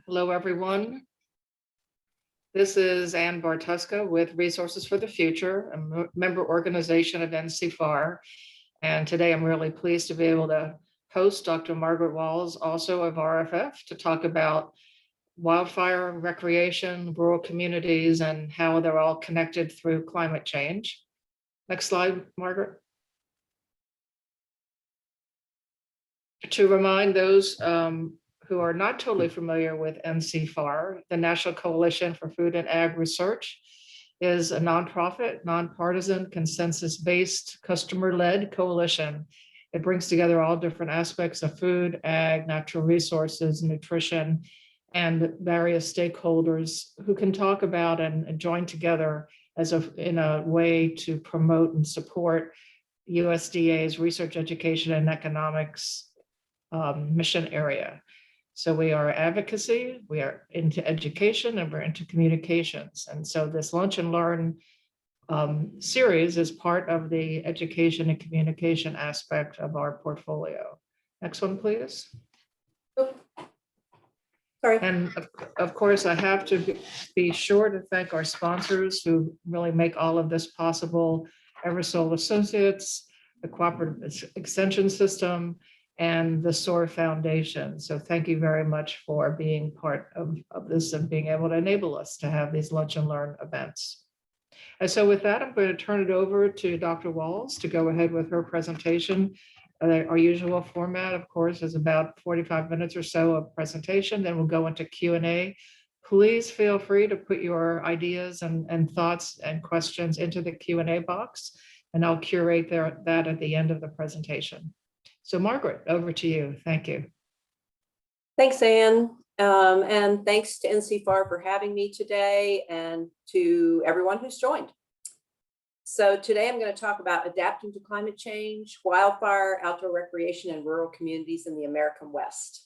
Hello, everyone. This is Ann Bartuska with Resources for the Future, a member organization of NCFAR. And today I'm really pleased to be able to host Dr. Margaret Walls, also of RFF, to talk about wildfire, recreation, rural communities, and how they're all connected through climate change. Next slide, Margaret. To remind those who are not totally familiar with NCFAR, the National Coalition for Food and Ag Research is a nonprofit, nonpartisan, consensus-based, customer-led coalition. It brings together all different aspects of food, ag, natural resources, nutrition, and various stakeholders who can talk about and join together in a way to promote and support USDA's research, education, and economics mission area. So we are advocacy, we are into education, and we're into communications. And so this Lunch and Learn series is part of the education and communication aspect of our portfolio. Next one, please. Oh, sorry. And of course, I have to be sure to thank our sponsors who really make all of this possible: Eversole Associates, the Cooperative Extension System, and the SOAR Foundation. So thank you very much for being part of this and being able to enable us to have these Lunch and Learn events. And so with that, I'm going to turn it over to Dr. Walls to go ahead with her presentation. Our usual format, of course, is about 45 minutes or so of presentation. Then we'll go into Q&A. Please feel free to put your ideas and thoughts and questions into the Q&A box, and I'll curate that at the end of the presentation. So Margaret, over to you. Thank you. Thanks, Anne. And thanks to NCFAR for having me today, and to everyone who's joined. So today I'm going to talk about adapting to climate change, wildfire, outdoor recreation, and rural communities in the American West.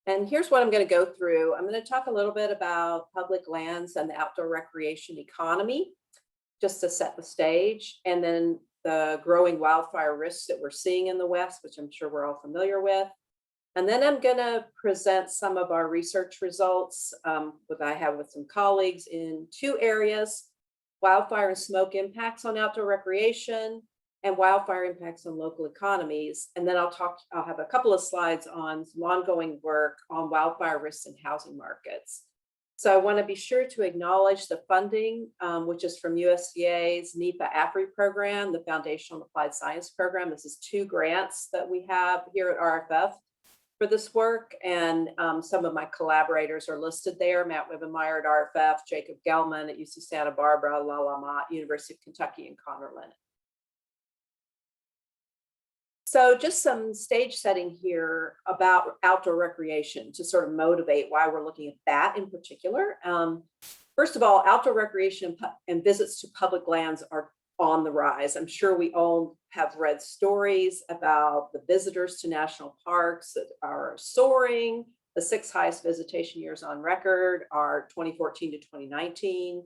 And here's what I'm going to go through. I'm going to talk a little bit about public lands and the outdoor recreation economy, just to set the stage, and then the growing wildfire risks that we're seeing in the West, which I'm sure we're all familiar with. And then I'm going to present some of our research results that I have with some colleagues in two areas: wildfire and smoke impacts on outdoor recreation, and wildfire impacts on local economies. And then I'll have a couple of slides on some ongoing work on wildfire risks in housing markets. So I want to be sure to acknowledge the funding, which is from USDA's NCFAR program, the Foundational Applied Science Program. This is 2 grants that we have here at RFF for this work. And some of my collaborators are listed there: Matt Wibbenmeyer at RFF, Jacob Gelman at UC Santa Barbara, Lala Mott, University of Kentucky, and Connor Lennon. So just some stage setting here about outdoor recreation to sort of motivate why we're looking at that in particular. First of all, outdoor recreation and visits to public lands are on the rise. I'm sure we all have read stories about the visitors to national parks that are soaring. The 6 highest visitation years on record are 2014 to 2019.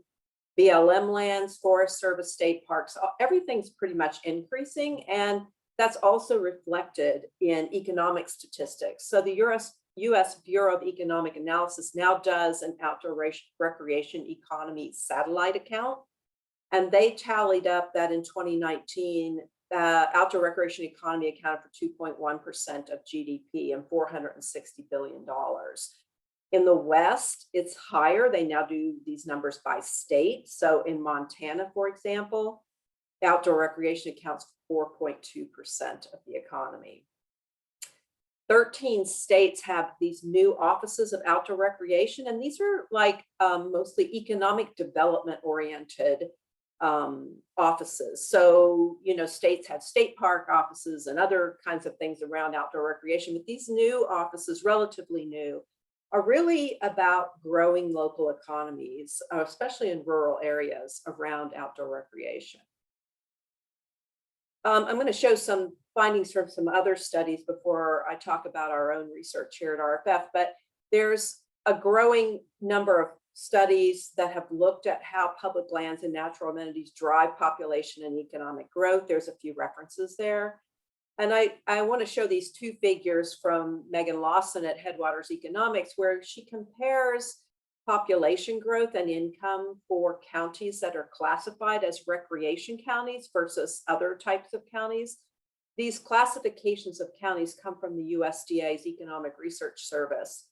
BLM lands, Forest Service, state parks, everything's pretty much increasing. And that's also reflected in economic statistics. So the US Bureau of Economic Analysis now does an outdoor recreation economy satellite account. And they tallied up that in 2019, outdoor recreation economy accounted for 2.1% of GDP and $460 billion. In the West, it's higher. They now do these numbers by state. So in Montana, for example, outdoor recreation accounts for 4.2% of the economy. 13 states have these new offices of outdoor recreation, and these are like mostly economic development oriented offices. So, states have state park offices and other kinds of things around outdoor recreation, but these new offices, relatively new, are really about growing local economies, especially in rural areas around outdoor recreation. I'm going to show some findings from some other studies before I talk about our own research here at RFF, but there's a growing number of studies that have looked at how public lands and natural amenities drive population and economic growth. There's a few references there. And I want to show these two figures from Megan Lawson at Headwaters Economics, where she compares population growth and income for counties that are classified as recreation counties versus other types of counties. These classifications of counties come from the USDA's Economic Research Service.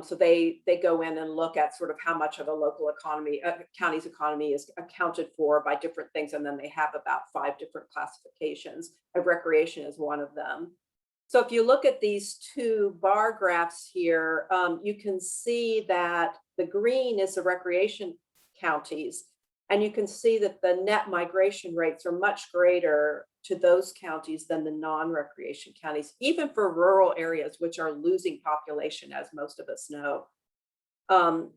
So they go in and look at sort of how much of a local economy, county's economy is accounted for by different things. And then they have about 5 different classifications, and recreation is one of them. So if you look at these two bar graphs here, you can see that the green is the recreation counties. And you can see that the net migration rates are much greater to those counties than the non-recreation counties, even for rural areas, which are losing population, as most of us know. And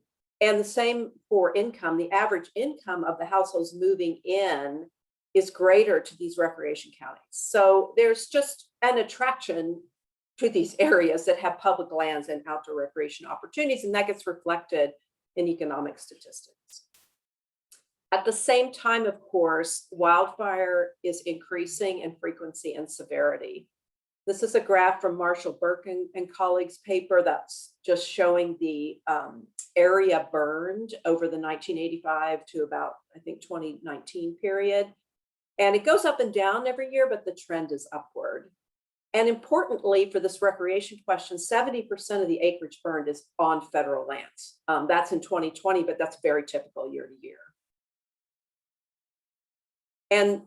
the same for income. The average income of the households moving in is greater to these recreation counties. So there's just an attraction to these areas that have public lands and outdoor recreation opportunities, and that gets reflected in economic statistics. At the same time, of course, wildfire is increasing in frequency and severity. This is a graph from Marshall Burke and colleagues' paper that's just showing the area burned over the 1985 to about, I think, 2019 period. And it goes up and down every year, but the trend is upward. And importantly, for this recreation question, 70% of the acreage burned is on federal lands. That's in 2020, but that's very typical year to year. And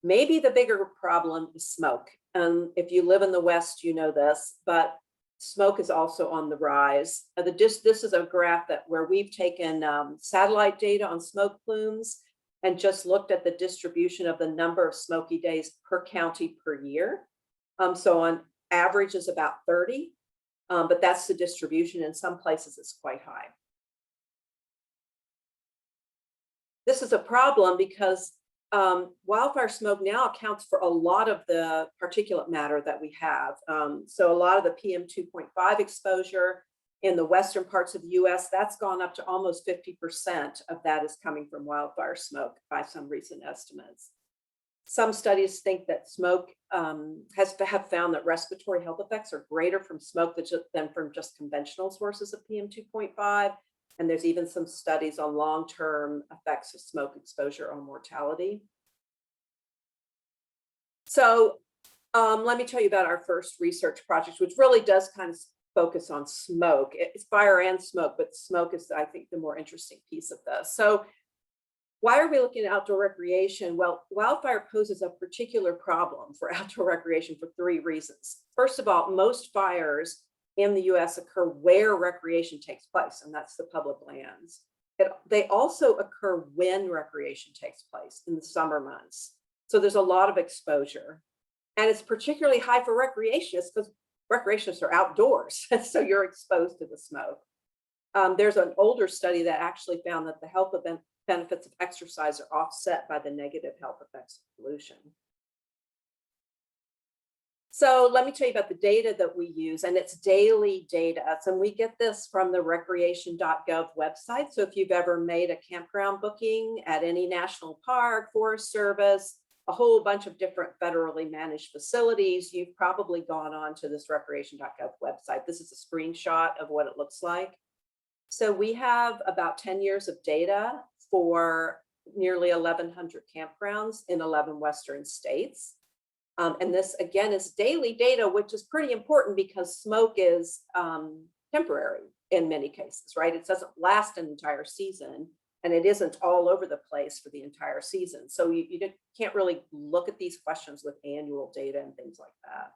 maybe the bigger problem is smoke. If you live in the West, you know this, but smoke is also on the rise. This is a graph where we've taken satellite data on smoke plumes and just looked at the distribution of the number of smoky days per county per year. So on average is about 30, but that's the distribution. In some places it's quite high. This is a problem because wildfire smoke now accounts for a lot of the particulate matter that we have. So a lot of the PM 2.5 exposure in the western parts of the US, that's gone up to almost 50% of that is coming from wildfire smoke by some recent estimates. Some studies think that smoke have found that respiratory health effects are greater from smoke than from just conventional sources of PM 2.5. And there's even some studies on long-term effects of smoke exposure on mortality. So let me tell you about our first research project, which really does kind of focus on smoke. It's fire and smoke, but smoke is, I think, the more interesting piece of this. So why are we looking at outdoor recreation? Well, wildfire poses a particular problem for outdoor recreation for 3 reasons. First of all, most fires in the US occur where recreation takes place, and that's the public lands. They also occur when recreation takes place in the summer months. So there's a lot of exposure. And it's particularly high for recreationists because recreationists are outdoors, so you're exposed to the smoke. There's an older study that actually found that the health benefits of exercise are offset by the negative health effects of pollution. So let me tell you about the data that we use, and it's daily data. So we get this from the recreation.gov website. So if you've ever made a campground booking at any national park, Forest Service, a whole bunch of different federally managed facilities, you've probably gone on to this recreation.gov website. This is a screenshot of what it looks like. So we have about 10 years of data for nearly 1,100 campgrounds in 11 Western states. And this, again, is daily data, which is pretty important because smoke is temporary in many cases, right? It doesn't last an entire season, and it isn't all over the place for the entire season. So you can't really look at these questions with annual data and things like that.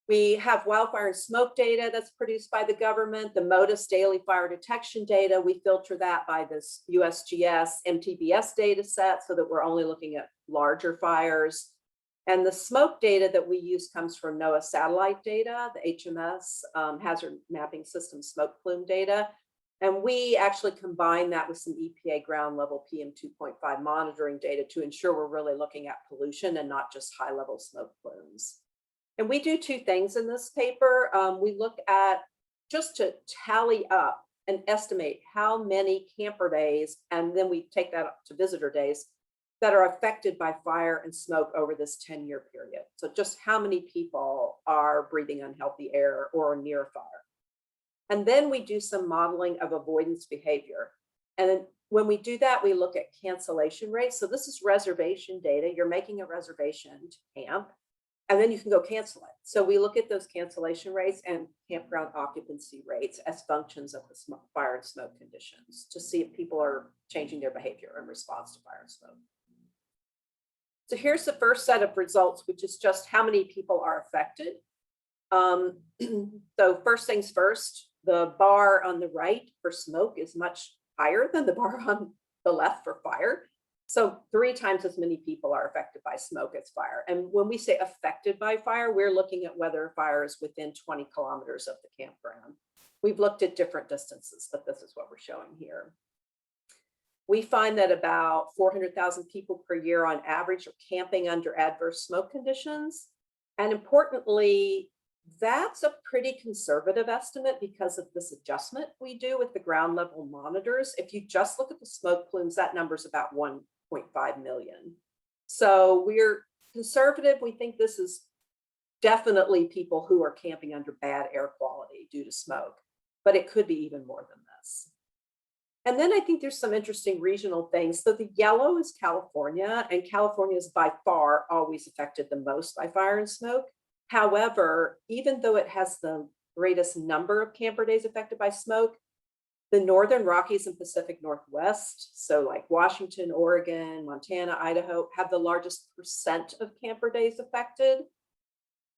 We have wildfire and smoke data that's produced by the government, the MODIS daily fire detection data. We filter that by this USGS MTBS data set so that we're only looking at larger fires. And the smoke data that we use comes from NOAA satellite data, the HMS Hazard Mapping System smoke plume data. And we actually combine that with some EPA ground level PM 2.5 monitoring data to ensure we're really looking at pollution and not just high level smoke plumes. And we do 2 things in this paper. We look at just to tally up and estimate how many camper days, and then we take that up to visitor days, that are affected by fire and smoke over this 10-year period. So just how many people are breathing unhealthy air or near fire. And then we do some modeling of avoidance behavior. And then when we do that, we look at cancellation rates. So this is reservation data. You're making a reservation to camp, and then you can go cancel it. So we look at those cancellation rates and campground occupancy rates as functions of the fire and smoke conditions to see if people are changing their behavior in response to fire and smoke. So here's the first set of results, which is just how many people are affected. So first things first, the bar on the right for smoke is much higher than the bar on the left for fire. So 3 times as many people are affected by smoke as fire. And when we say affected by fire, we're looking at whether fire is within 20 kilometers of the campground. We've looked at different distances, but this is what we're showing here. We find that about 400,000 people per year on average are camping under adverse smoke conditions. And importantly, that's a pretty conservative estimate because of this adjustment we do with the ground level monitors. If you just look at the smoke plumes, that number is about 1.5 million. So we're conservative. We think this is definitely people who are camping under bad air quality due to smoke, but it could be even more than this. And then I think there's some interesting regional things. So the yellow is California, and California is by far always affected the most by fire and smoke. However, even though it has the greatest number of camper days affected by smoke, the Northern Rockies and Pacific Northwest, so like Washington, Oregon, Montana, Idaho, have the largest percent of camper days affected.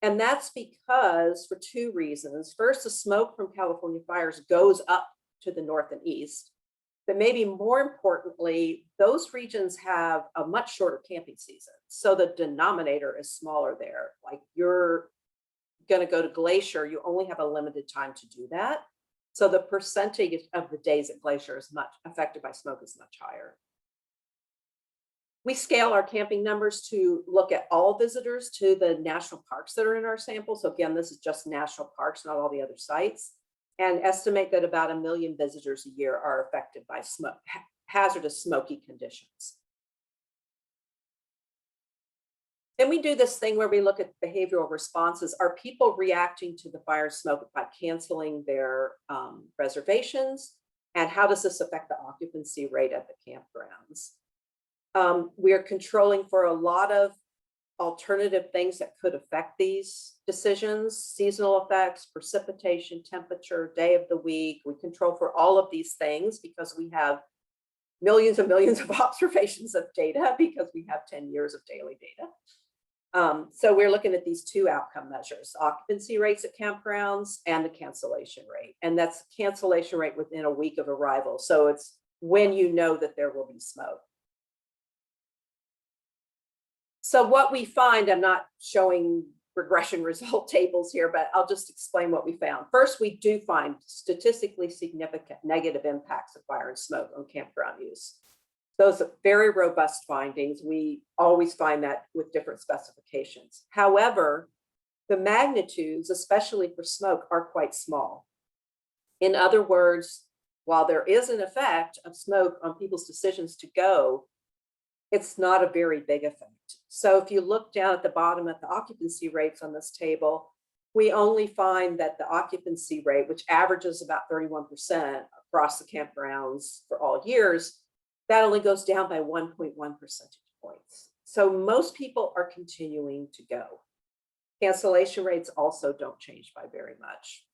And that's because for 2 reasons. First, the smoke from California fires goes up to the north and east. But maybe more importantly, those regions have a much shorter camping season. So the denominator is smaller there. Like you're going to go to Glacier, you only have a limited time to do that. So the percentage of the days at Glacier is much affected by smoke is much higher. We scale our camping numbers to look at all visitors to the national parks that are in our sample. So again, this is just national parks, not all the other sites. And estimate that about 1 million visitors a year are affected by smoke, hazardous smoky conditions. Then we do this thing where we look at behavioral responses. Are people reacting to the fire smoke by canceling their reservations? And how does this affect the occupancy rate at the campgrounds? We are controlling for a lot of alternative things that could affect these decisions: seasonal effects, precipitation, temperature, day of the week. We control for all of these things because we have millions and millions of observations of data because we have 10 years of daily data. So we're looking at these 2 outcome measures: occupancy rates at campgrounds and the cancellation rate. And that's cancellation rate within a week of arrival. So it's when you know that there will be smoke. So what we find, I'm not showing regression result tables here, but I'll just explain what we found. First, we do find statistically significant negative impacts of fire and smoke on campground use. Those are very robust findings. We always find that with different specifications. However, the magnitudes, especially for smoke, are quite small. In other words, while there is an effect of smoke on people's decisions to go, it's not a very big effect. So if you look down at the bottom at the occupancy rates on this table, we only find that the occupancy rate, which averages about 31% across the campgrounds for all years, that only goes down by 1.1 percentage points. So most people are continuing to go. Cancellation rates also don't change by very much.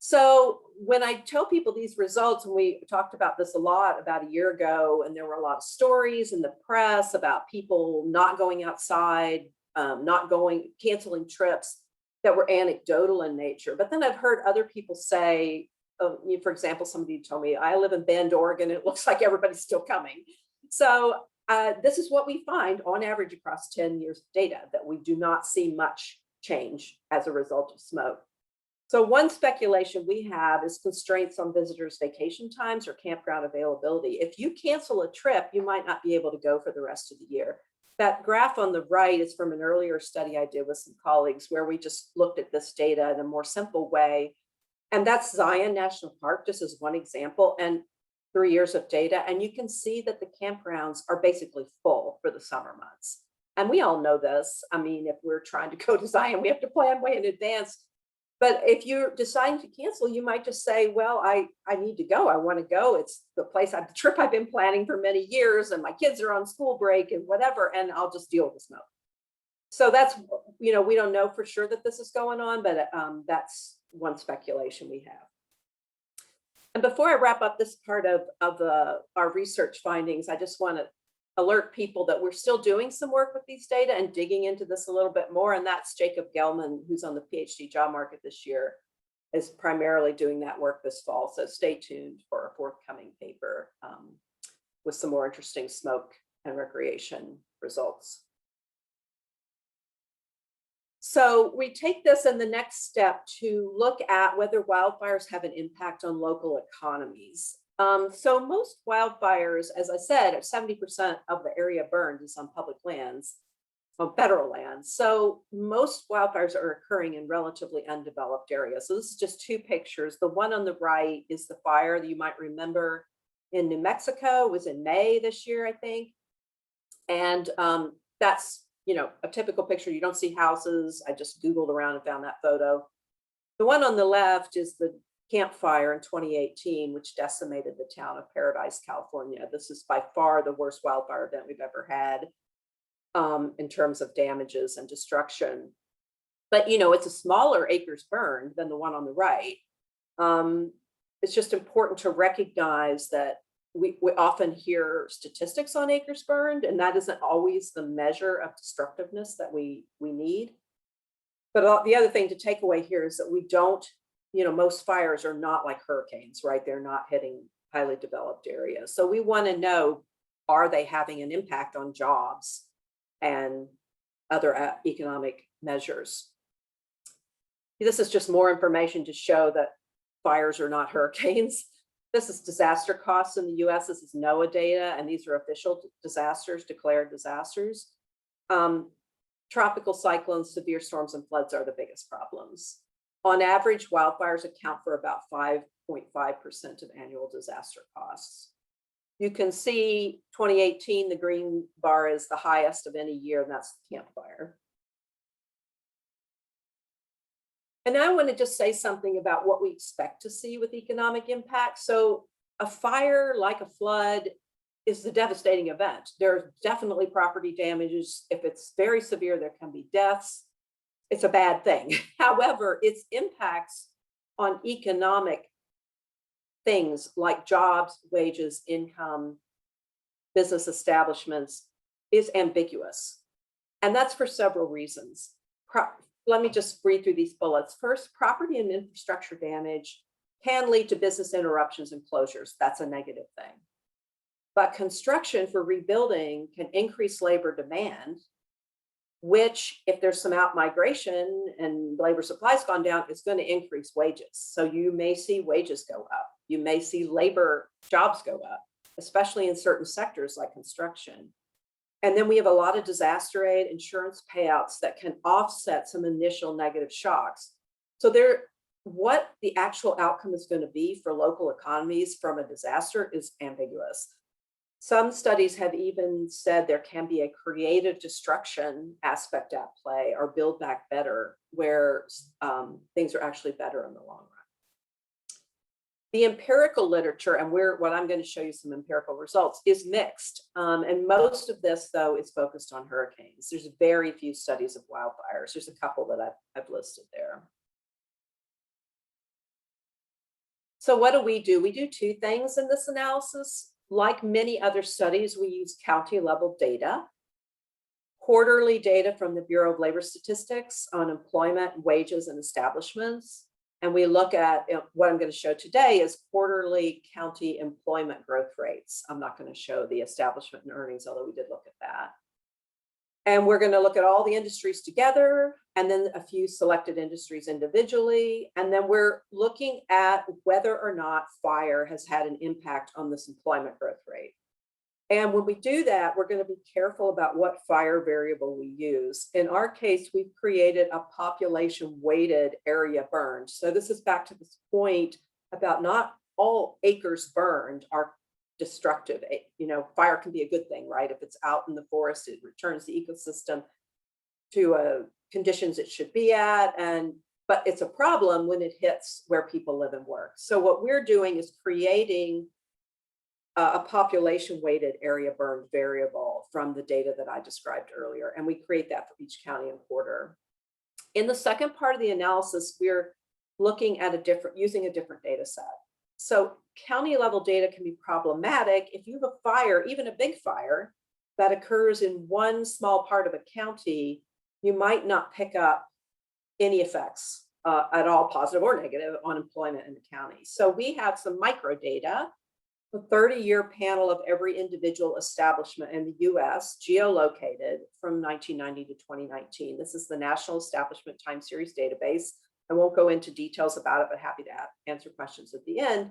So when I tell people these results, and we talked about this a lot about a year ago, and there were a lot of stories in the press about people not going outside, canceling trips that were anecdotal in nature. But then I've heard other people say, for example, somebody told me, I live in Bend, Oregon, and it looks like everybody's still coming. So this is what we find on average across 10 years of data, that we do not see much change as a result of smoke. So one speculation we have is constraints on visitors' vacation times or campground availability. If you cancel a trip, you might not be able to go for the rest of the year. That graph on the right is from an earlier study I did with some colleagues where we just looked at this data in a more simple way. And that's Zion National Park, just as one example. And 3 years of data, and you can see that the campgrounds are basically full for the summer months. And we all know this. I mean, if we're trying to go to Zion, we have to plan way in advance. But if you're deciding to cancel, you might just say, well, I need to go. I want to go. It's the the trip I've been planning for many years, and my kids are on school break and whatever, and I'll just deal with the smoke. So that's, we don't know for sure that this is going on, but that's one speculation we have. And before I wrap up this part of our research findings, I just want to alert people that we're still doing some work with these data and digging into this a little bit more. And that's Jacob Gelman, who's on the PhD job market this year, is primarily doing that work this fall. So stay tuned for a forthcoming paper with some more interesting smoke and recreation results. So we take this in the next step to look at whether wildfires have an impact on local economies. So most wildfires, as I said, 70% of the area burned is on public lands, on federal lands. So most wildfires are occurring in relatively undeveloped areas. So this is just two pictures. The one on the right is the fire that you might remember in New Mexico. It was in May this year, I think. And that's, a typical picture. You don't see houses. I just Googled around and found that photo. The one on the left is the Camp Fire in 2018, which decimated the town of Paradise, California. This is by far the worst wildfire event we've ever had in terms of damages and destruction. But, it's a smaller acres burned than the one on the right. It's just important to recognize that we often hear statistics on acres burned, and that isn't always the measure of destructiveness that we need. But the other thing to take away here is that we don't, most fires are not like hurricanes, right? They're not hitting highly developed areas. So we want to know, are they having an impact on jobs and other economic measures? This is just more information to show that fires are not hurricanes. This is disaster costs in the US. This is NOAA data, and these are official disasters, declared disasters. Tropical cyclones, severe storms, and floods are the biggest problems. On average, wildfires account for about 5.5% of annual disaster costs. You can see 2018, the green bar is the highest of any year, and that's the Camp Fire. And now I want to just say something about what we expect to see with economic impact. So a fire, like a flood, is a devastating event. There's definitely property damages. If it's very severe, there can be deaths. It's a bad thing. However, its impacts on economic things like jobs, wages, income, business establishments is ambiguous. And that's for several reasons. Let me just read through these bullets. First, property and infrastructure damage can lead to business interruptions and closures. That's a negative thing. But construction for rebuilding can increase labor demand, which, if there's some out migration and labor supply's gone down, is going to increase wages. So you may see wages go up. You may see labor jobs go up, especially in certain sectors like construction. And then we have a lot of disaster aid insurance payouts that can offset some initial negative shocks. So what the actual outcome is going to be for local economies from a disaster is ambiguous. Some studies have even said there can be a creative destruction aspect at play, or build back better, where things are actually better in the long run. The empirical literature, and what I'm going to show you some empirical results, is mixed. And most of this, though, is focused on hurricanes. There's very few studies of wildfires. There's a couple that I've listed there. So what do? We do two things in this analysis. Like many other studies, we use county-level data, quarterly data from the Bureau of Labor Statistics on employment, wages, and establishments. And we look at what I'm going to show today is quarterly county employment growth rates. I'm not going to show the establishment and earnings, although we did look at that. And we're going to look at all the industries together, and then a few selected industries individually. And then we're looking at whether or not fire has had an impact on this employment growth rate. And when we do that, we're going to be careful about what fire variable we use. In our case, we've created a population-weighted area burned. So this is back to this point about not all acres burned are destructive. Fire can be a good thing, right? If it's out in the forest, it returns the ecosystem to conditions it should be at. But it's a problem when it hits where people live and work. So what we're doing is creating a population weighted area burned variable from the data that I described earlier. And we create that for each county and quarter. In the second part of the analysis, we're looking at using a different data set. So county level data can be problematic if you have a fire, even a big fire, that occurs in one small part of a county. You might not pick up any effects at all, positive or negative, on employment in the county. So we have some micro data, a 30-year panel of every individual establishment in the US, geolocated from 1990 to 2019. This is the National Establishment Time Series database. I won't go into details about it, but happy to answer questions at the end.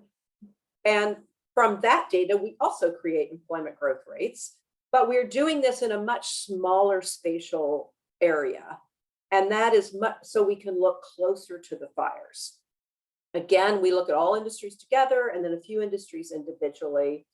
And from that data, we also create employment growth rates, but we're doing this in a much smaller spatial area. And that is so we can look closer to the fires. Again, we look at all industries together and then a few industries individually.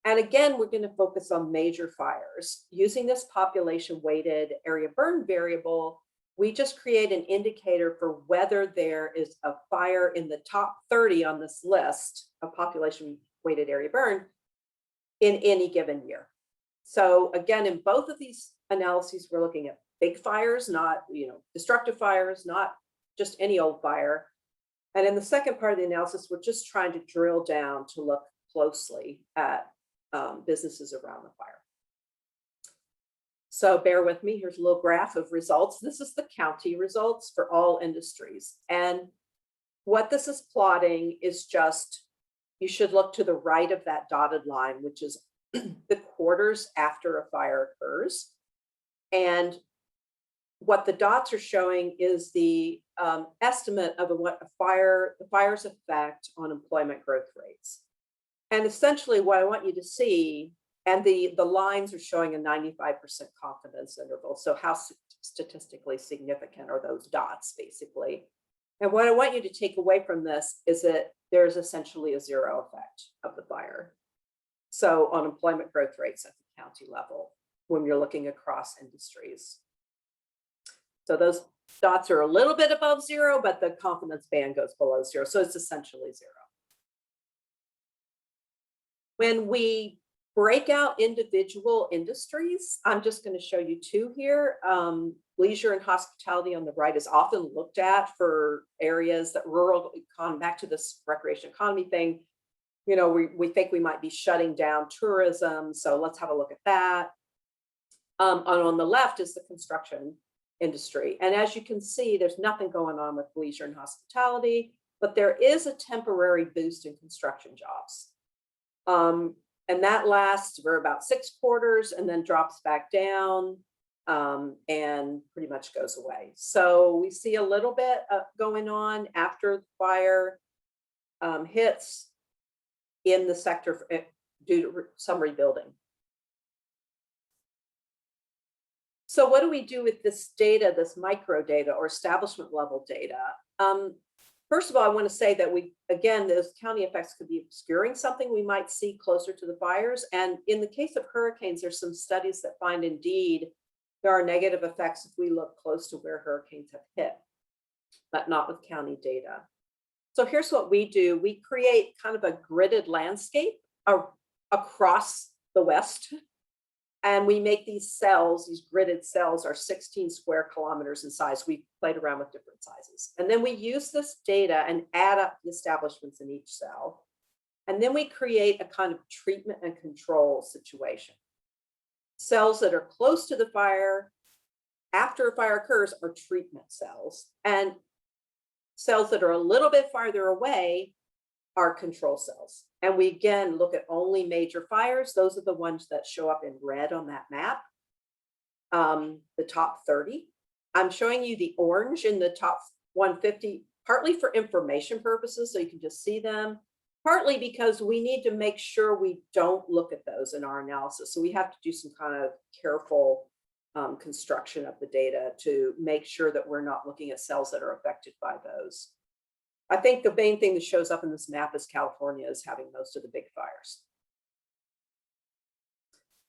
And again, we're going to focus on major fires. Using this population weighted area burn variable, we just create an indicator for whether there is a fire in the top 30 on this list of population weighted area burn in any given year. So again, in both of these analyses, we're looking at big fires, not destructive fires, not just any old fire. And in the second part of the analysis, we're just trying to drill down to look closely at businesses around the fire. So bear with me, here's a little graph of results. This is the county results for all industries. And what this is plotting is just, you should look to the right of that dotted line, which is the quarters after a fire occurs. And what the dots are showing is the estimate of what the fire's effect on employment growth rates. And essentially what I want you to see, and the lines are showing a 95% confidence interval. So how statistically significant are those dots, basically? And what I want you to take away from this is that there's essentially a zero effect of the fire. So on employment growth rates at the county level, when you're looking across industries. So those dots are a little bit above zero, but the confidence band goes below zero. So it's essentially zero. When we break out individual industries, I'm just going to show you two here. Leisure and hospitality on the right is often looked at for areas that rural economy, back to this recreation economy thing. We think we might be shutting down tourism. So let's have a look at that. On the left is the construction industry. And as you can see, there's nothing going on with leisure and hospitality, but there is a temporary boost in construction jobs. And that lasts for about 6 quarters and then drops back down and pretty much goes away. So we see a little bit going on after the fire hits in the sector due to some rebuilding. So what do we do with this data, this micro data or establishment level data? First of all, I want to say that again, those county effects could be obscuring something we might see closer to the fires. And in the case of hurricanes, there's some studies that find indeed there are negative effects if we look close to where hurricanes have hit, but not with county data. So here's what we do. We create kind of a gridded landscape across the West. And we make these cells, these gridded cells are 16 square kilometers in size. We played around with different sizes. And then we use this data and add up the establishments in each cell. And then we create a kind of treatment and control situation. Cells that are close to the fire after a fire occurs are treatment cells. And cells that are a little bit farther away are control cells. And we again look at only major fires. Those are the ones that show up in red on that map, the top 30. I'm showing you the orange in the top 150, partly for information purposes, so you can just see them, partly because we need to make sure we don't look at those in our analysis. So we have to do some kind of careful construction of the data to make sure that we're not looking at cells that are affected by those. I think the main thing that shows up in this map is California is having most of the big fires.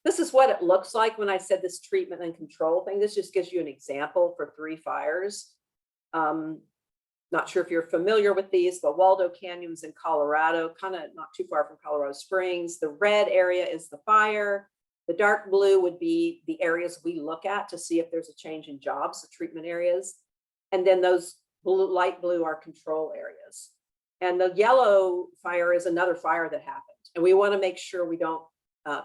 This is what it looks like when I said this treatment and control thing. This just gives you an example for 3 fires. Not sure if you're familiar with these, but Waldo Canyon's in Colorado, kind of not too far from Colorado Springs. The red area is the fire. The dark blue would be the areas we look at to see if there's a change in jobs, the treatment areas. And then those blue, light blue are control areas. And the yellow fire is another fire that happened. And we want to make sure we don't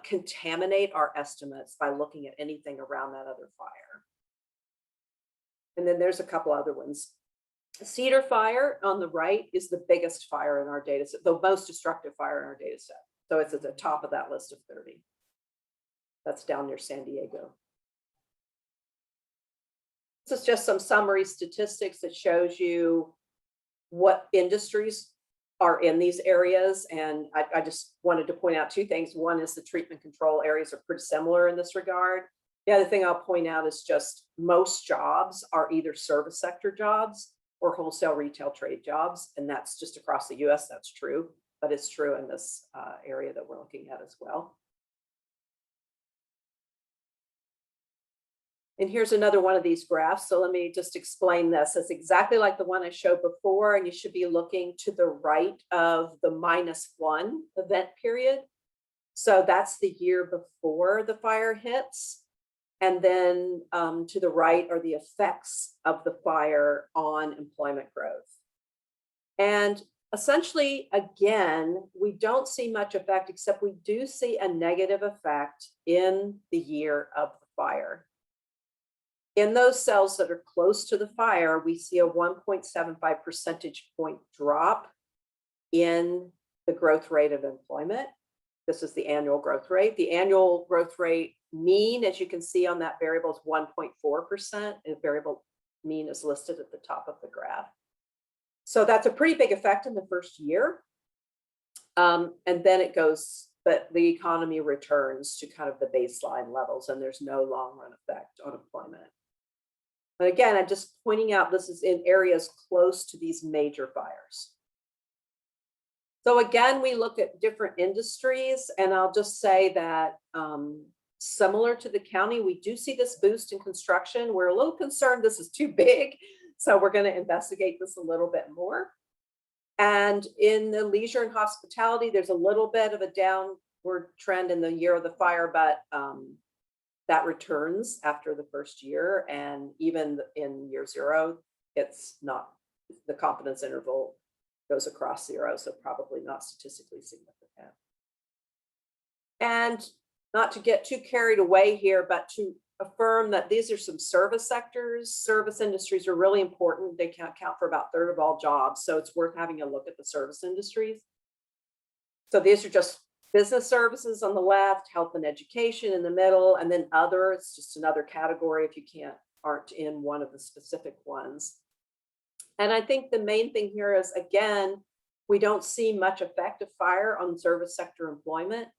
contaminate our estimates by looking at anything around that other fire. And then there's a couple other ones. Cedar Fire on the right is the biggest fire in our data set, the most destructive fire in our data set. So it's at the top of that list of 30. That's down near San Diego. This is just some summary statistics that shows you what industries are in these areas. And I just wanted to point out 2 things. One is the treatment control areas are pretty similar in this regard. The other thing I'll point out is just most jobs are either service sector jobs or wholesale retail trade jobs. And that's just across the US, that's true, but it's true in this area that we're looking at as well. And here's another one of these graphs. So let me just explain this. It's exactly like the one I showed before, and you should be looking to the right of the -1 event period. So that's the year before the fire hits. And then to the right are the effects of the fire on employment growth. And essentially, again, we don't see much effect, except we do see a negative effect in the year of the fire. In those cells that are close to the fire, we see a 1.75 percentage point drop in the growth rate of employment. This is the annual growth rate. The annual growth rate mean, as you can see on that variable, is 1.4%. The variable mean is listed at the top of the graph. So that's a pretty big effect in the first year. And then it goes, but the economy returns to kind of the baseline levels, and there's no long run effect on employment. But again, I'm just pointing out this is in areas close to these major fires. So again, we look at different industries, and I'll just say that similar to the county, we do see this boost in construction. We're a little concerned this is too big, so we're going to investigate this a little bit more. And in the leisure and hospitality, there's a little bit of a downward trend in the year of the fire, but that returns after the first year. And even in year 0, it's not, the confidence interval goes across 0, so probably not statistically significant. And not to get too carried away here, but to affirm that these are some service sectors. Service industries are really important. They can account for about 1/3 of all jobs. So it's worth having a look at the service industries. So these are just business services on the left, health and education in the middle, and then other. It's just another category if you aren't in one of the specific ones. And I think the main thing here is, again, we don't see much effect of fire on service sector employment,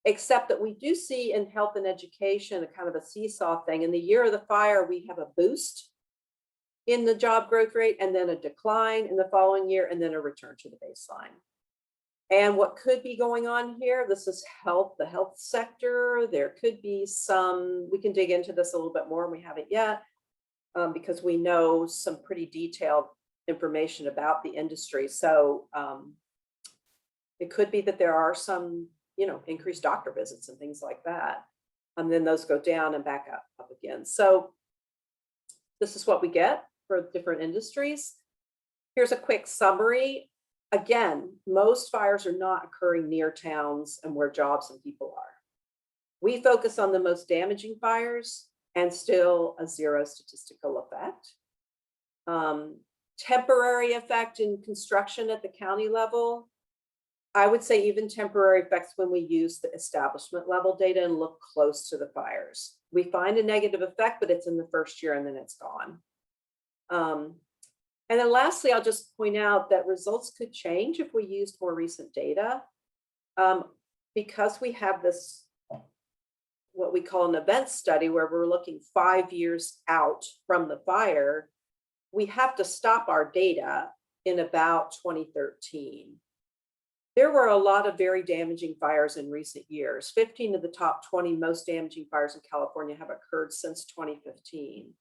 except that we do see in health and education a kind of a seesaw thing. In the year of the fire, we have a boost in the job growth rate, and then a decline in the following year, and then a return to the baseline. And what could be going on here, this is health, the health sector. There could be some, we can dig into this a little bit more, and we haven't yet, because we know some pretty detailed information about the industry. So it could be that there are some, increased doctor visits and things like that. And then those go down and back up again. So this is what we get for different industries. Here's a quick summary. Again, most fires are not occurring near towns and where jobs and people are. We focus on the most damaging fires, and still a 0 statistical effect. Temporary effect in construction at the county level. I would say even temporary effects when we use the establishment level data and look close to the fires. We find a negative effect, but it's in the first year and then it's gone. And then lastly, I'll just point out that results could change if we used more recent data. Because we have this, what we call an event study, where we're looking 5 years out from the fire, we have to stop our data in about 2013. There were a lot of very damaging fires in recent years. 15 of the top 20 most damaging fires in California have occurred since 2015.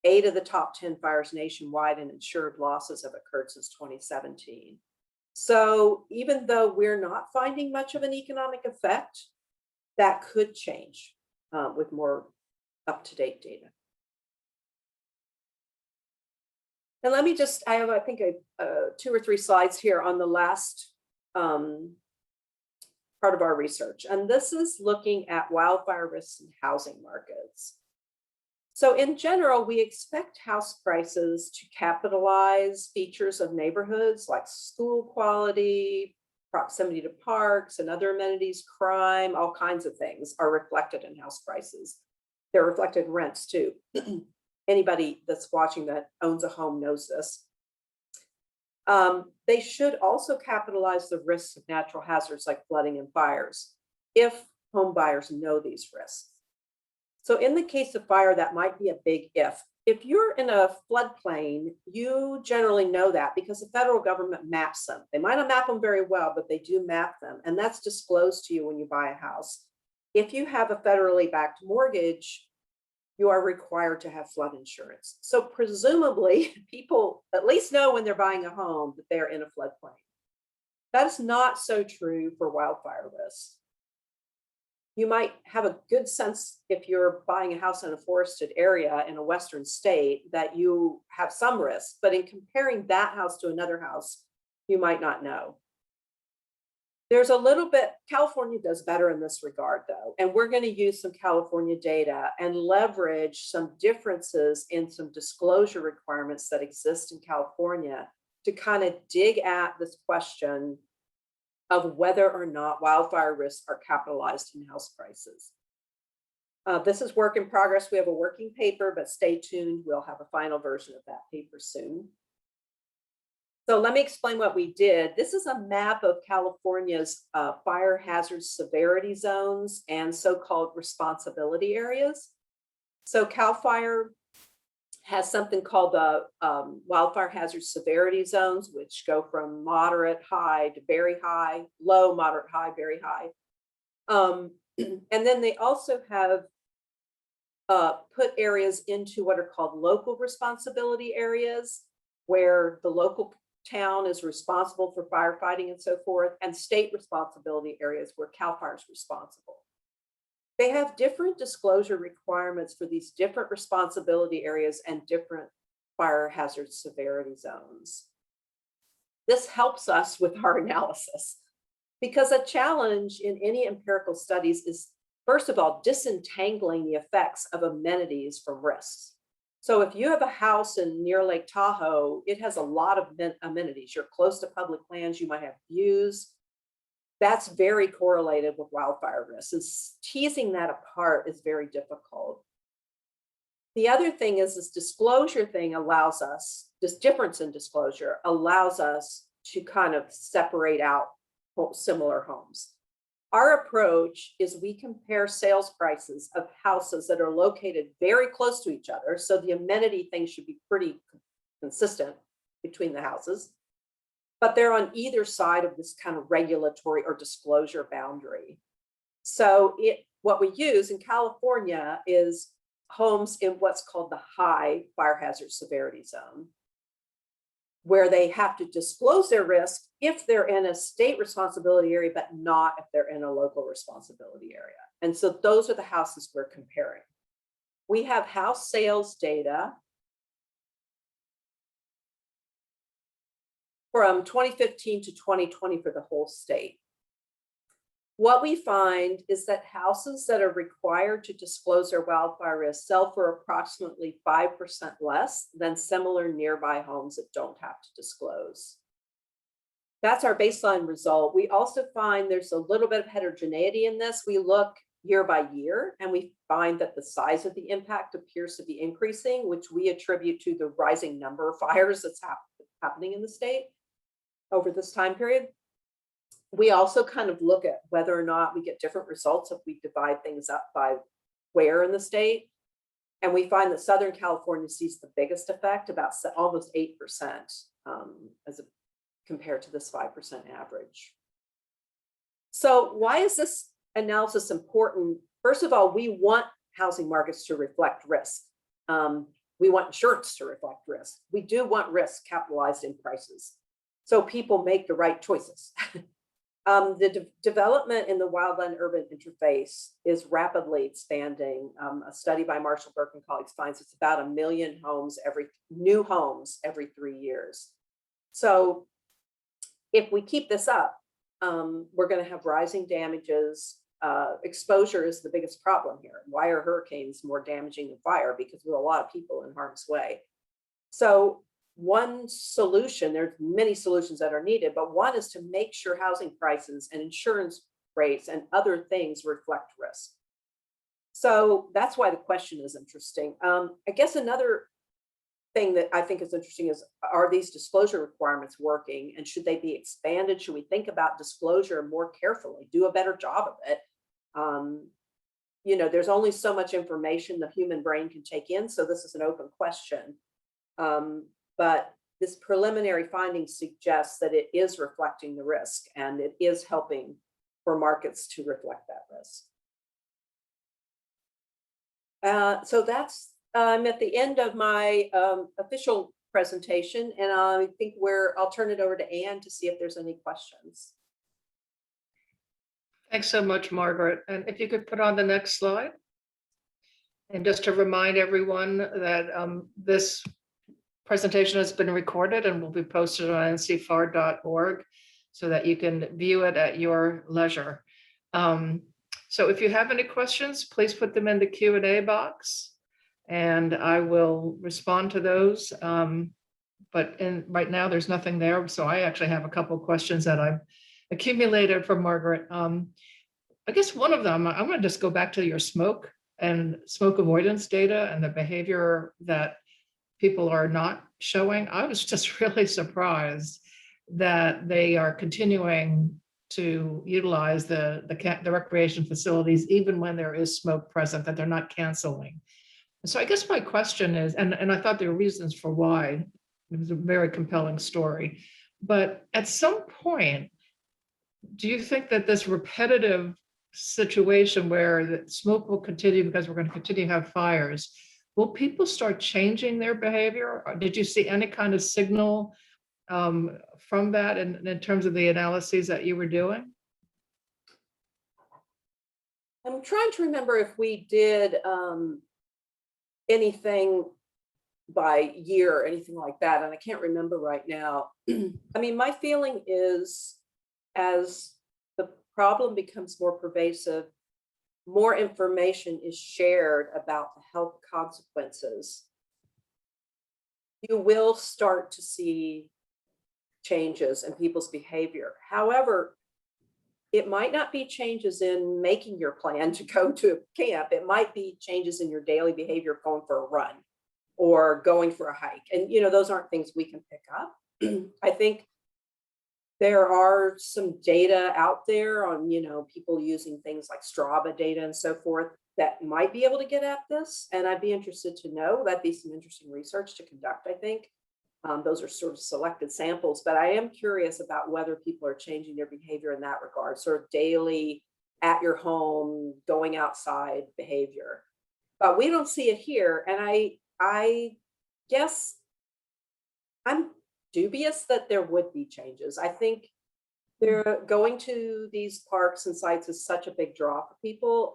8 of the top 10 fires nationwide and insured losses have occurred since 2017. So even though we're not finding much of an economic effect, that could change with more up-to-date data. And let me just, I have, I think, 2 or 3 slides here on the last part of our research. And this is looking at wildfire risks in housing markets. So in general, we expect house prices to capitalize features of neighborhoods like school quality, proximity to parks and other amenities, crime, all kinds of things are reflected in house prices. They're reflected in rents too. Anybody that's watching that owns a home knows this. They should also capitalize the risks of natural hazards like flooding and fires if home buyers know these risks. So in the case of fire, that might be a big if. If you're in a floodplain, you generally know that because the federal government maps them. They might not map them very well, but they do map them. And that's disclosed to you when you buy a house. If you have a federally backed mortgage, you are required to have flood insurance. So presumably people at least know when they're buying a home that they're in a floodplain. That is not so true for wildfire risks. You might have a good sense if you're buying a house in a forested area in a Western state that you have some risk, but in comparing that house to another house, you might not know. There's a little bit, California does better in this regard though, and we're going to use some California data and leverage some differences in some disclosure requirements that exist in California to kind of dig at this question of whether or not wildfire risks are capitalized in house prices. This is work in progress. We have a working paper, but stay tuned. We'll have a final version of that paper soon. So let me explain what we did. This is a map of California's fire hazard severity zones and so-called responsibility areas. So CAL FIRE has something called the wildfire hazard severity zones, which go from moderate, high to very high, low, moderate, high, very high. And then they also have put areas into what are called local responsibility areas, where the local town is responsible for firefighting and so forth, and state responsibility areas where CAL FIRE is responsible. They have different disclosure requirements for these different responsibility areas and different fire hazard severity zones. This helps us with our analysis because a challenge in any empirical studies is, first of all, disentangling the effects of amenities from risks. So if you have a house near Lake Tahoe, it has a lot of amenities. You're close to public lands, you might have views. That's very correlated with wildfire risks. And teasing that apart is very difficult. The other thing is this disclosure thing allows us, this difference in disclosure allows us to kind of separate out similar homes. Our approach is we compare sales prices of houses that are located very close to each other. So the amenity thing should be pretty consistent between the houses, but they're on either side of this kind of regulatory or disclosure boundary. So what we use in California is homes in what's called the high fire hazard severity zone, where they have to disclose their risk if they're in a state responsibility area, but not if they're in a local responsibility area. And so those are the houses we're comparing. We have house sales data from 2015 to 2020 for the whole state. What we find is that houses that are required to disclose their wildfire risk sell for approximately 5% less than similar nearby homes that don't have to disclose. That's our baseline result. We also find there's a little bit of heterogeneity in this. We look year by year and we find that the size of the impact appears to be increasing, which we attribute to the rising number of fires that's happening in the state over this time period. We also kind of look at whether or not we get different results if we divide things up by where in the state. And we find that Southern California sees the biggest effect, about almost 8% compared to this 5% average. So why is this analysis important? First of all, we want housing markets to reflect risk. We want insurance to reflect risk. We do want risk capitalized in prices, so people make the right choices. The development in the wildland urban interface is rapidly expanding. A study by Marshall Burke and colleagues finds it's about 1 million new homes every 3 years. So if we keep this up, we're going to have rising damages. Exposure is the biggest problem here. Why are hurricanes more damaging than fire? Because there are a lot of people in harm's way. So one solution, there's many solutions that are needed, but one is to make sure housing prices and insurance rates and other things reflect risk. So that's why the question is interesting. I guess another thing that I think is interesting is, are these disclosure requirements working, and should they be expanded? Should we think about disclosure more carefully, do a better job of it? You know, there's only so much information the human brain can take in, so this is an open question. But this preliminary finding suggests that it is reflecting the risk, and it is helping for markets to reflect that risk. So that's, I'm at the end of my official presentation, and I think I'll turn it over to Anne to see if there's any questions. Thanks so much, Margaret. And if you could put on the next slide. And just to remind everyone that this presentation has been recorded and will be posted on ncfar.org so that you can view it at your leisure. So if you have any questions, please put them in the Q&A box and I will respond to those. But right now there's nothing there. So I actually have a couple of questions that I've accumulated from Margaret. I guess one of them, I'm going to just go back to your smoke avoidance data and the behavior that people are not showing. I was just really surprised that they are continuing to utilize the recreation facilities even when there is smoke present, that they're not canceling. So I guess my question is, and I thought there were reasons for why. It was a very compelling story, but at some point, do you think that this repetitive situation where the smoke will continue because we're going to continue to have fires, will people start changing their behavior? Or did you see any kind of signal from that in terms of the analyses that you were doing? I'm trying to remember if we did anything by year or anything like that, and I can't remember right now. I mean, my feeling is, as the problem becomes more pervasive, more information is shared about the health consequences. You will start to see changes in people's behavior. However, it might not be changes in making your plan to go to camp. It might be changes in your daily behavior, going for a run or going for a hike. And, you know, those aren't things we can pick up. I think there are some data out there on, you know, people using things like Strava data and so forth that might be able to get at this. And I'd be interested to know. That'd be some interesting research to conduct, I think. Those are sort of selected samples, but I am curious about whether people are changing their behavior in that regard, sort of daily at your home, going outside behavior. But we don't see it here. And I guess I'm dubious that there would be changes. I think they're going to these parks and sites is such a big draw for people.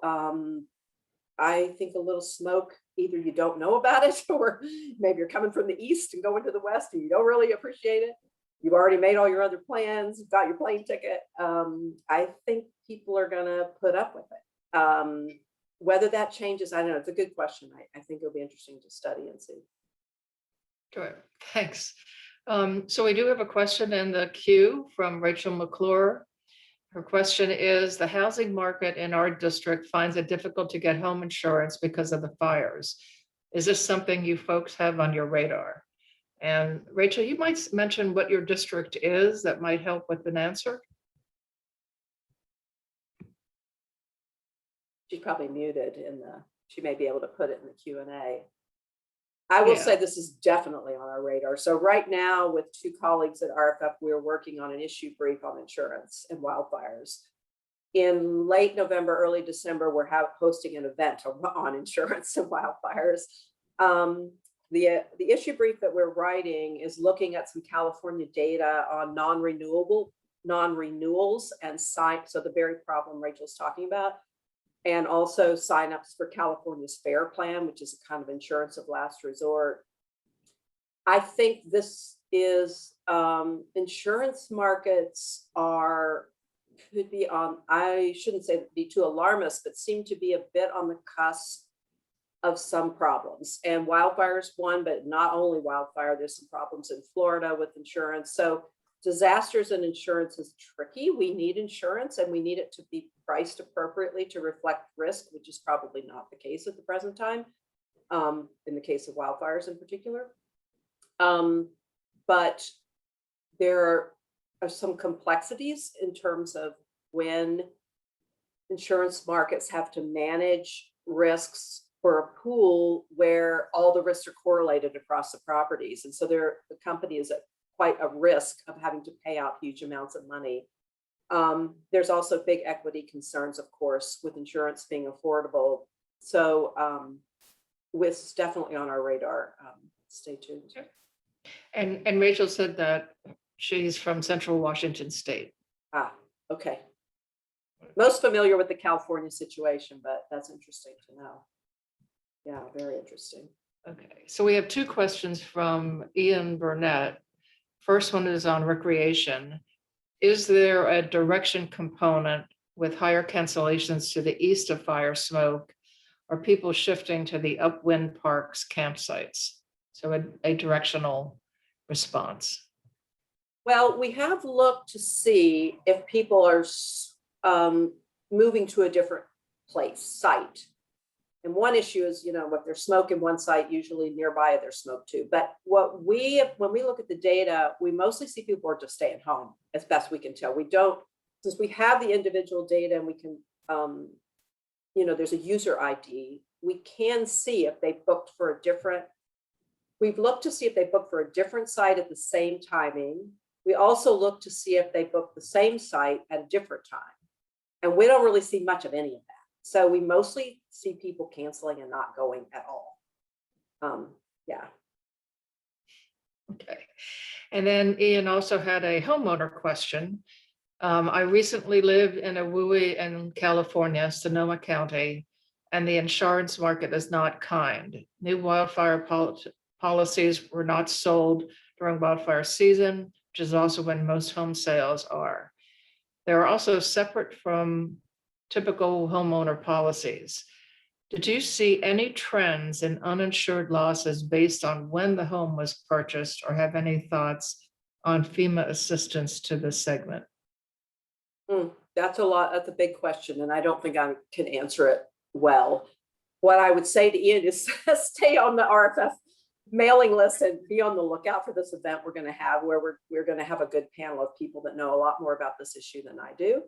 I think a little smoke, either you don't know about it, or maybe you're coming from the east and going to the west and you don't really appreciate it. You've already made all your other plans, you've got your plane ticket. I think people are gonna put up with it. Whether that changes, I don't know. It's a good question. I think it'll be interesting to study and see. Good, thanks. So we do have a question in the queue from Rachel McClure. Her question is, the housing market in our district finds it difficult to get home insurance because of the fires. Is this something you folks have on your radar? And Rachel, you might mention what your district is that might help with an answer. She's probably muted she may be able to put it in the Q&A. I will say this is definitely on our radar. So right now with 2 colleagues at RFF, we're working on an issue brief on insurance and wildfires. in late November, early December, we're hosting an event on insurance and wildfires. The issue brief that we're writing is looking at some California data on non-renewals and so the very problem Rachel's talking about, and also signups for California's FAIR plan, which is a kind of insurance of last resort. I think this is insurance markets could be on, I shouldn't say be too alarmist, but seem to be a bit on the cusp of some problems. And wildfire's one, but not only wildfire, there's some problems in Florida with insurance. So disasters and insurance is tricky. We need insurance and we need it to be priced appropriately to reflect risk, which is probably not the case at the present time, in the case of wildfires in particular. But there are some complexities in terms of when insurance markets have to manage risks for a pool where all the risks are correlated across the properties. And so the company is at quite a risk of having to pay out huge amounts of money. There's also big equity concerns, of course, with insurance being affordable. So it's definitely on our radar. Stay tuned. And Rachel said that she's from Central Washington State. Ah, okay. Most familiar with the California situation, but that's interesting to know. Yeah, very interesting. Okay, so we have two questions from Ian Burnett. First one is on recreation. Is there a direction component with higher cancellations to the east of fire smoke, or people shifting to the upwind parks campsites? So a directional response. Well, we have looked to see if people are moving to a different site. And one issue is, if there's smoke in one site, usually nearby there's smoke too. But when we look at the data, we mostly see people are just staying home as best we can tell. We don't, since we have the individual data and we can, there's a user ID, we can see if they booked for a different, we've looked to see if they booked for a different site at the same timing. We also look to see if they booked the same site at a different time. And we don't really see much of any of that. So we mostly see people canceling and not going at all. Yeah. Okay. And then Ian also had a homeowner question. I recently lived in a WUI in California, Sonoma County, and the insurance market is not kind. New wildfire policies were not sold during wildfire season, which is also when most home sales are. They're also separate from typical homeowner policies. Did you see any trends in uninsured losses based on when the home was purchased, or have any thoughts on FEMA assistance to this segment? That's a big question, and I don't think I can answer it well. What I would say to Ian is stay on the RFF mailing list and be on the lookout for this event we're going to have, where we're going to have a good panel of people that know a lot more about this issue than I do.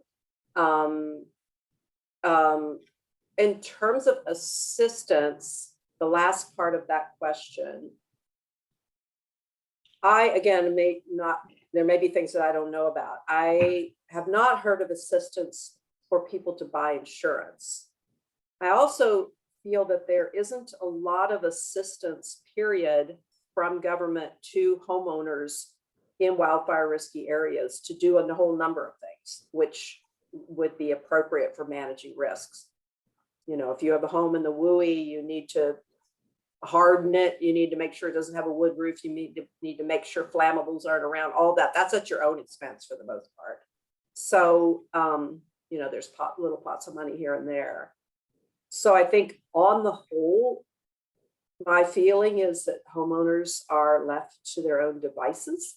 In terms of assistance, the last part of that question, there may be things that I don't know about. I have not heard of assistance for people to buy insurance. I also feel that there isn't a lot of assistance, period, from government to homeowners in wildfire risky areas to do a whole number of things, which would be appropriate for managing risks. If you have a home in the WUI, you need to harden it. You need to make sure it doesn't have a wood roof. You need to make sure flammables aren't around. All that. That's at your own expense for the most part. So, there's little pots of money here and there. So I think on the whole, my feeling is that homeowners are left to their own devices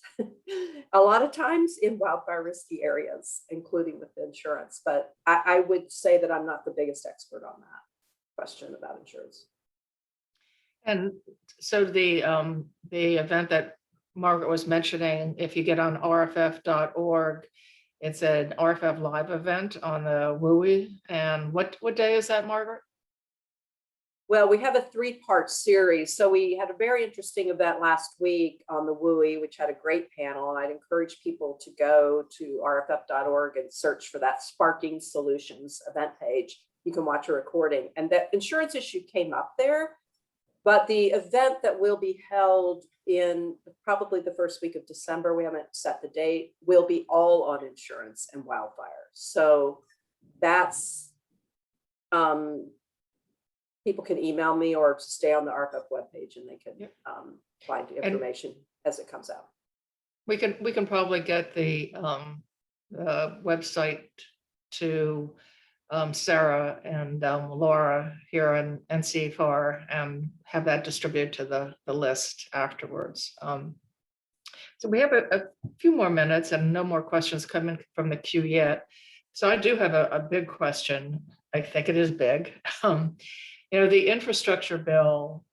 a lot of times in wildfire risky areas, including with insurance. But I would say that I'm not the biggest expert on that question about insurance. And so the event that Margaret was mentioning, if you get on rff.org, it's an RFF live event on the WUI. And what day is that, Margaret? Well, we have a 3-part series. So we had a very interesting event last week on the WUI, which had a great panel. And I'd encourage people to go to rff.org and search for that Sparking Solutions event page. You can watch a recording. And that insurance issue came up there. But the event that will be held in probably the first week of December, we haven't set the date, will be all on insurance and wildfires. So that's, people can email me or stay on the RFF webpage and they can find the information as it comes out. We can probably get the website to Sarah and Laura here in NCFAR and have that distributed to the list afterwards. So we have a few more minutes and no more questions coming from the queue yet. So I do have a big question. I think it is big. The infrastructure bill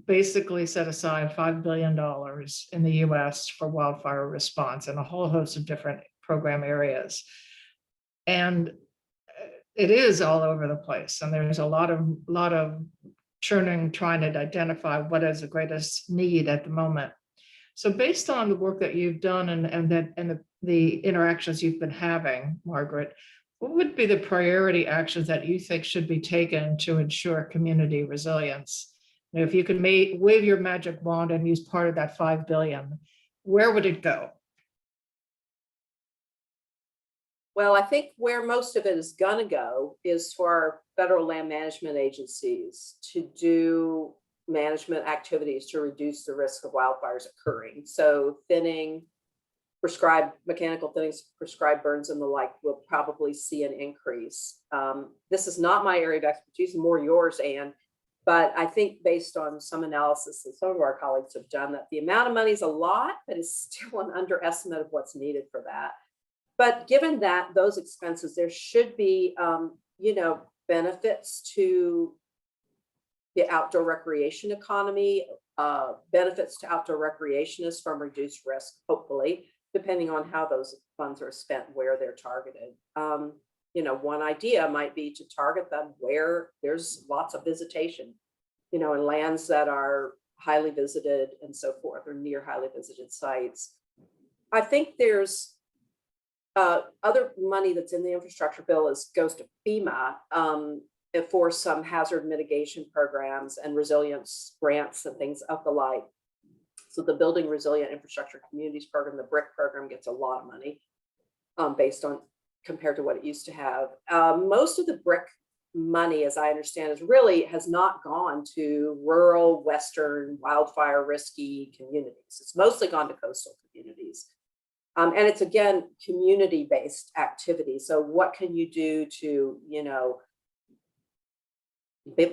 basically set aside $5 billion in the US for wildfire response and a whole host of different program areas. And it is all over the place. And there's a lot of churning, trying to identify what is the greatest need at the moment. So based on the work that you've done and the interactions you've been having, Margaret, what would be the priority actions that you think should be taken to ensure community resilience? If you could wave your magic wand and use part of that $5 billion, where would it go? Well, I think where most of it is going to go is for our federal land management agencies to do management activities to reduce the risk of wildfires occurring. So thinning, prescribed mechanical thinnings, prescribed burns and the like will probably see an increase. This is not my area of expertise, more yours, Anne, but I think based on some analysis that some of our colleagues have done that the amount of money is a lot, but it's still an underestimate of what's needed for that. But given that those expenses, there should be, benefits to the outdoor recreation economy, benefits to outdoor recreationists from reduced risk, hopefully, depending on how those funds are spent, where they're targeted. One idea might be to target them where there's lots of visitation, in lands that are highly visited and so forth, or near highly visited sites. I think there's other money that's in the infrastructure bill goes to FEMA for some hazard mitigation programs and resilience grants and things of the like. So the Building Resilient Infrastructure Communities program, the BRIC program, gets a lot of money based on compared to what it used to have. Most of the BRIC money, as I understand, has not gone to rural, Western, wildfire risky communities. It's mostly gone to coastal communities. And it's, again, community-based activity. So what can you do to,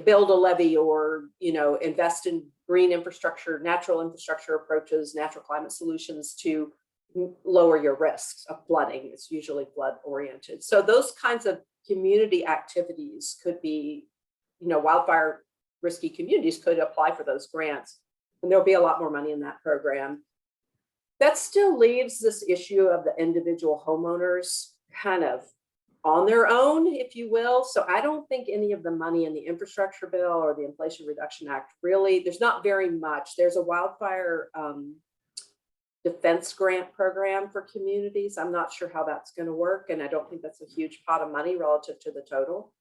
build a levee or, invest in green infrastructure, natural infrastructure approaches, natural climate solutions to lower your risks of flooding. It's usually flood oriented. So those kinds of community activities could be, wildfire risky communities could apply for those grants. And there'll be a lot more money in that program. That still leaves this issue of the individual homeowners kind of on their own, if you will. So I don't think any of the money in the infrastructure bill or the Inflation Reduction Act really, there's not very much. There's a wildfire defense grant program for communities. I'm not sure how that's going to work. And I don't think that's a huge pot of money relative to the total.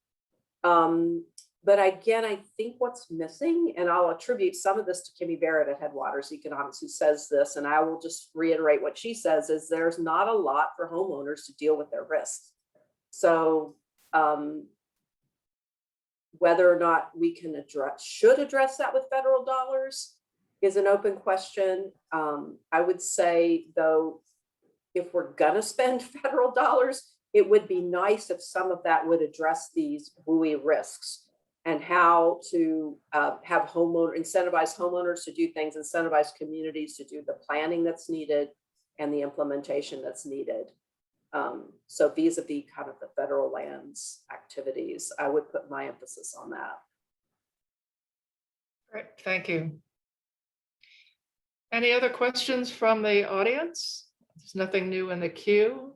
But again, I think what's missing, and I'll attribute some of this to Kimmy Barrett at Headwaters Economics, who says this, and I will just reiterate what she says, is there's not a lot for homeowners to deal with their risks. So whether or not we should address that with federal dollars is an open question. I would say, though, if we're gonna spend federal dollars, it would be nice if some of that would address these WUI risks and how to incentivize homeowners to do things, incentivize communities to do the planning that's needed and the implementation that's needed. So vis-a-vis kind of the federal lands activities, I would put my emphasis on that. Great, thank you. Any other questions from the audience? There's nothing new in the queue.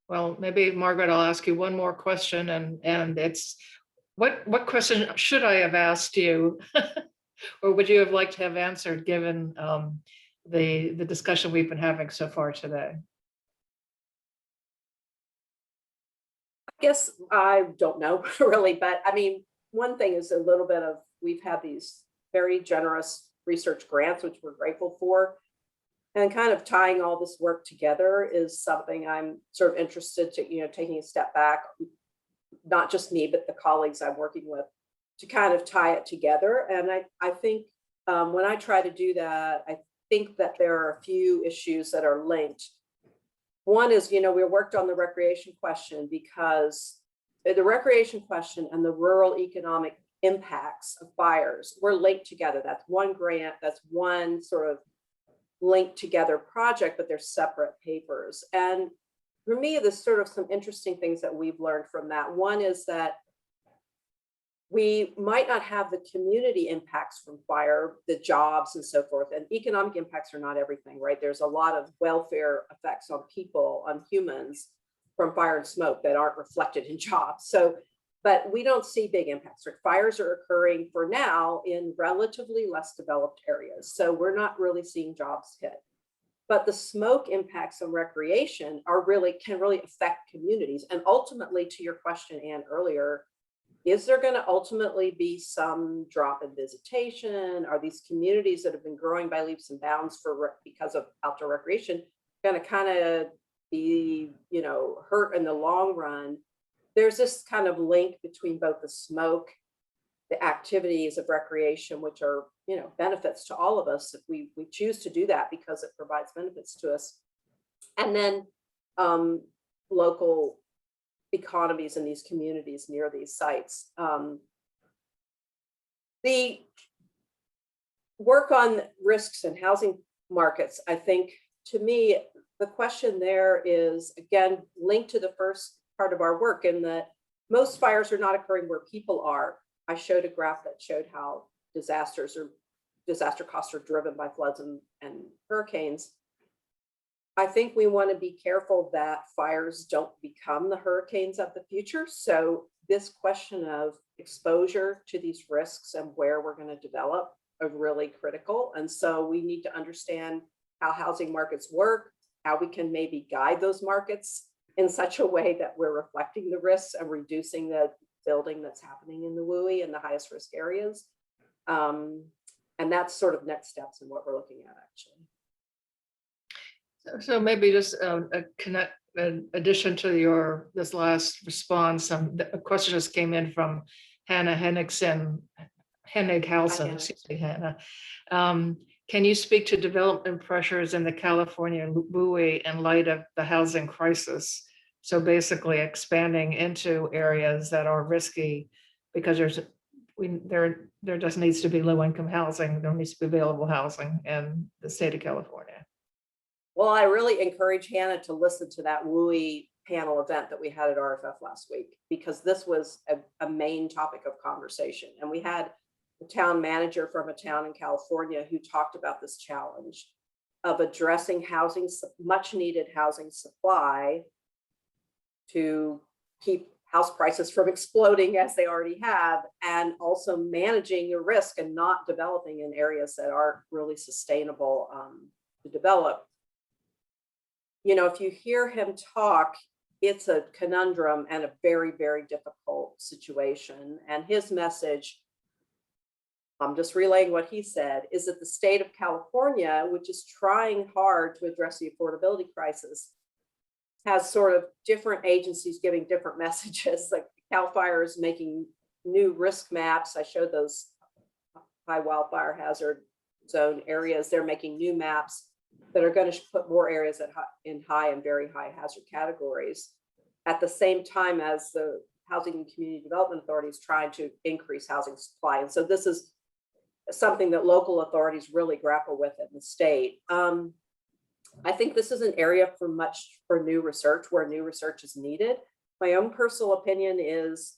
Well, maybe Margaret, I'll ask you one more question, and it's what question should I have asked you? Or would you have liked to have answered given the discussion we've been having so far today? I guess I don't know really, but I mean, one thing is a little bit of, we've had these very generous research grants, which we're grateful for. And kind of tying all this work together is something I'm sort of interested to, taking a step back, not just me, but the colleagues I'm working with, to kind of tie it together. And I think when I try to do that, I think that there are a few issues that are linked. One is, we worked on the recreation question because the recreation question and the rural economic impacts of fires were linked together. That's one grant, that's one sort of linked together project, but they're separate papers. And for me, there's sort of some interesting things that we've learned from that. One is that we might not have the community impacts from fire, the jobs and so forth, and economic impacts are not everything, right? There's a lot of welfare effects on people, on humans from fire and smoke that aren't reflected in jobs. So, but we don't see big impacts. Fires are occurring for now in relatively less developed areas. So we're not really seeing jobs hit. But the smoke impacts on recreation can really affect communities. And ultimately, to your question, Anne, earlier, is there going to ultimately be some drop in visitation? Are these communities that have been growing by leaps and bounds because of outdoor recreation going to kind of be, hurt in the long run? There's this kind of link between both the smoke, the activities of recreation, which are, benefits to all of us if we choose to do that because it provides benefits to us. And then local economies in these communities near these sites. The work on risks and housing markets, I think, to me, the question there is, again, linked to the first part of our work, in that most fires are not occurring where people are. I showed a graph that showed how disaster costs are driven by floods and hurricanes. I think we want to be careful that fires don't become the hurricanes of the future. So this question of exposure to these risks and where we're going to develop are really critical. And so we need to understand how housing markets work, how we can maybe guide those markets in such a way that we're reflecting the risks and reducing the building that's happening in the WUI and the highest risk areas. And that's sort of next steps in what we're looking at, actually. So maybe just in addition to this last response, a question just came in from Hannah Hennighausen. Excuse me, Hannah. Can you speak to development pressures in the California WUI in light of the housing crisis? So basically expanding into areas that are risky because there just needs to be low-income housing, there needs to be available housing in the state of California. Well, I really encourage Hannah to listen to that WUI panel event that we had at RFF last week, because this was a main topic of conversation. And we had a town manager from a town in California who talked about this challenge of addressing housing, much needed housing supply to keep house prices from exploding as they already have, and also managing your risk and not developing in areas that aren't really sustainable to develop. If you hear him talk, it's a conundrum and a very, very difficult situation. And his message, I'm just relaying what he said, is that the state of California, which is trying hard to address the affordability crisis, has sort of different agencies giving different messages. Like CAL FIRE is making new risk maps. I showed those high wildfire hazard zone areas. They're making new maps that are going to put more areas in high and very high hazard categories, at the same time as the Housing and Community Development Authority is trying to increase housing supply. And so this is something that local authorities really grapple with in the state. I think this is an area for new research, where new research is needed. My own personal opinion is,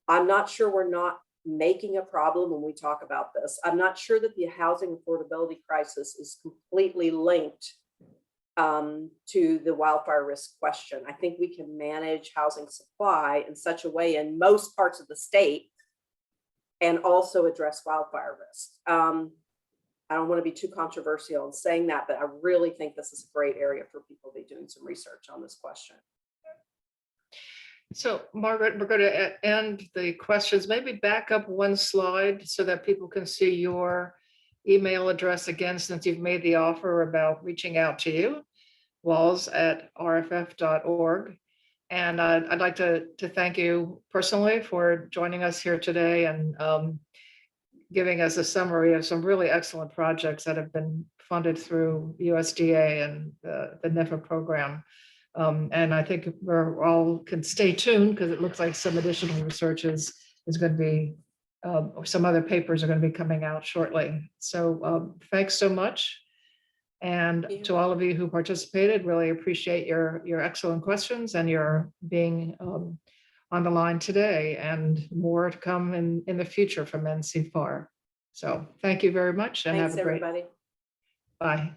I'm not sure we're not making a problem when we talk about this. I'm not sure that the housing affordability crisis is completely linked to the wildfire risk question. I think we can manage housing supply in such a way in most parts of the state and also address wildfire risk. I don't want to be too controversial in saying that, but I really think this is a great area for people to be doing some research on this question. So Margaret, we're going to end the questions, maybe back up one slide so that people can see your email address again, since you've made the offer about reaching out to you, walls@rff.org. And I'd like to thank you personally for joining us here today and giving us a summary of some really excellent projects that have been funded through USDA and the NCFAR program. And I think we're all can stay tuned because it looks like some additional research is going to be, or some other papers are going to be coming out shortly. So thanks so much. And to all of you who participated, really appreciate your excellent questions and your being on the line today, and more to come in the future from NCFAR. So thank you very much and Thanks, have a great everybody. bye.